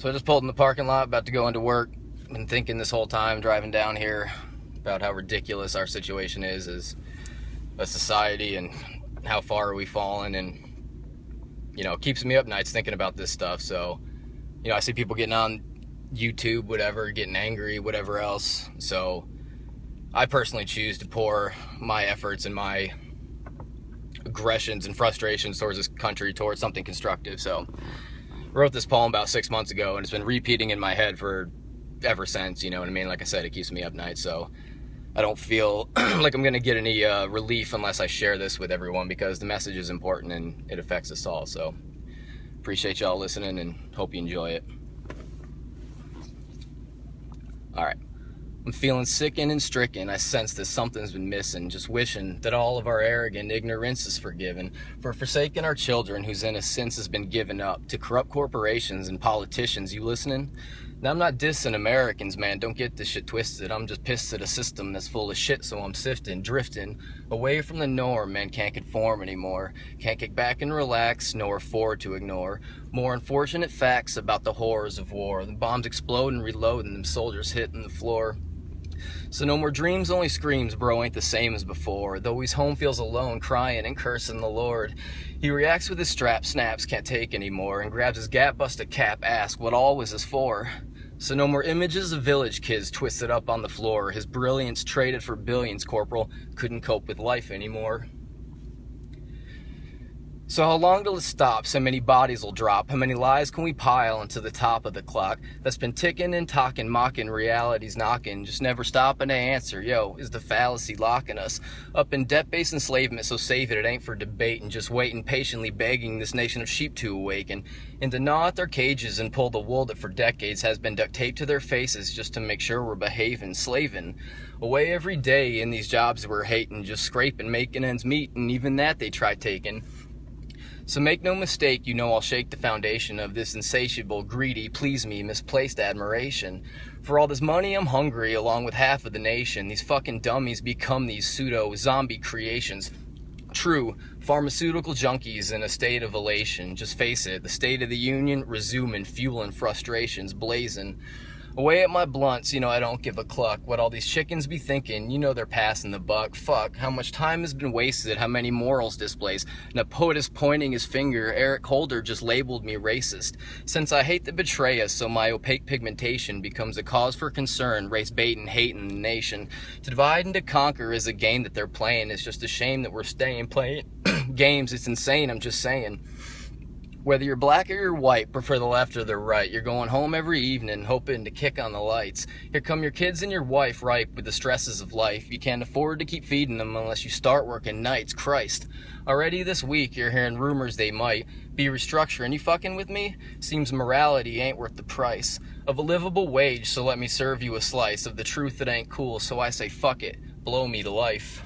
So I just pulled in the parking lot, about to go into work. Been thinking this whole time driving down here about how ridiculous our situation is as a society and how far are we fallen, and it keeps me up nights thinking about this stuff. So I see people getting on YouTube, whatever, getting angry, whatever else. So I personally choose to pour my efforts and my aggressions and frustrations towards this country towards something constructive. So I wrote this poem about 6 months ago, and it's been repeating in my head for ever since. You know what I mean? Like I said, it keeps me up nights. So I don't feel like I'm gonna get any relief unless I share this with everyone, because the message is important and it affects us all. So appreciate y'all listening and hope you enjoy it. All right. I'm feeling sickened and stricken. I sense that something's been missing, just wishing that all of our arrogant ignorance is forgiven, for forsaking our children whose innocence has been given up to corrupt corporations and politicians. You listening? Now, I'm not dissing Americans, man, don't get this shit twisted. I'm just pissed at a system that's full of shit, so I'm sifting, drifting away from the norm, man. Can't conform anymore, can't kick back and relax, nor afford to ignore more unfortunate facts about the horrors of war. The bombs explode and reload, and them soldiers hitting the floor. So no more dreams, only screams, bro ain't the same as before. Though he's home, feels alone, crying and cursing the Lord. He reacts with his strap, snaps, can't take anymore, and grabs his gap, busted cap, asks what all was this for. So no more images of village kids twisted up on the floor. His brilliance traded for billions, corporal, couldn't cope with life anymore. So how long till it stops? How many bodies will drop? How many lies can we pile into the top of the clock that's been ticking and talking, mocking, reality's knocking, just never stopping to answer? Yo, is the fallacy locking us up in debt-based enslavement? So save it, it ain't for debate, and just waiting, patiently begging this nation of sheep to awaken and to gnaw at their cages and pull the wool that for decades has been duct taped to their faces just to make sure we're behaving, slaving away every day in these jobs we're hating, just scraping, making ends meet, and even that they try taking. So make no mistake, I'll shake the foundation of this insatiable, greedy, please me, misplaced admiration. For all this money, I'm hungry, along with half of the nation. These fucking dummies become these pseudo-zombie creations. True, pharmaceutical junkies in a state of elation. Just face it, the State of the Union, resuming, fueling frustrations, blazing away at my blunts. I don't give a cluck what all these chickens be thinking. They're passing the buck. Fuck, how much time has been wasted, how many morals displaced. And a poet is pointing his finger. Eric Holder just labeled me racist. Since I hate that betray us, so my opaque pigmentation becomes a cause for concern. Race bait and hate in the nation. To divide and to conquer is a game that they're playing. It's just a shame that we're staying playing games. It's insane, I'm just saying. Whether you're black or you're white, prefer the left or the right. You're going home every evening, hoping to kick on the lights. Here come your kids and your wife, ripe with the stresses of life. You can't afford to keep feeding them unless you start working nights. Christ. Already this week, you're hearing rumors they might be restructuring. You fucking with me? Seems morality ain't worth the price of a livable wage, so let me serve you a slice of the truth that ain't cool. So I say, fuck it, blow me to life.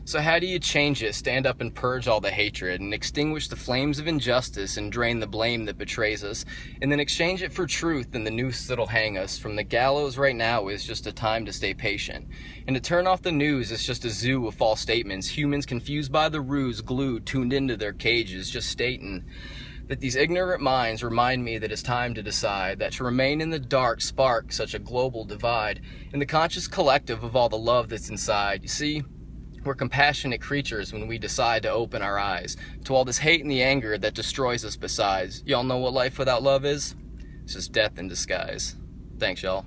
So how do you change it? Stand up and purge all the hatred and extinguish the flames of injustice and drain the blame that betrays us, and then exchange it for truth and the noose that'll hang us. From the gallows right now is just a time to stay patient, and to turn off the news is just a zoo of false statements. Humans confused by the ruse, glued, tuned into their cages, just stating that these ignorant minds remind me that it's time to decide that to remain in the dark spark such a global divide in the conscious collective of all the love that's inside. You see, we're compassionate creatures when we decide to open our eyes to all this hate and the anger that destroys us besides. Y'all know what life without love is? It's just death in disguise. Thanks, y'all.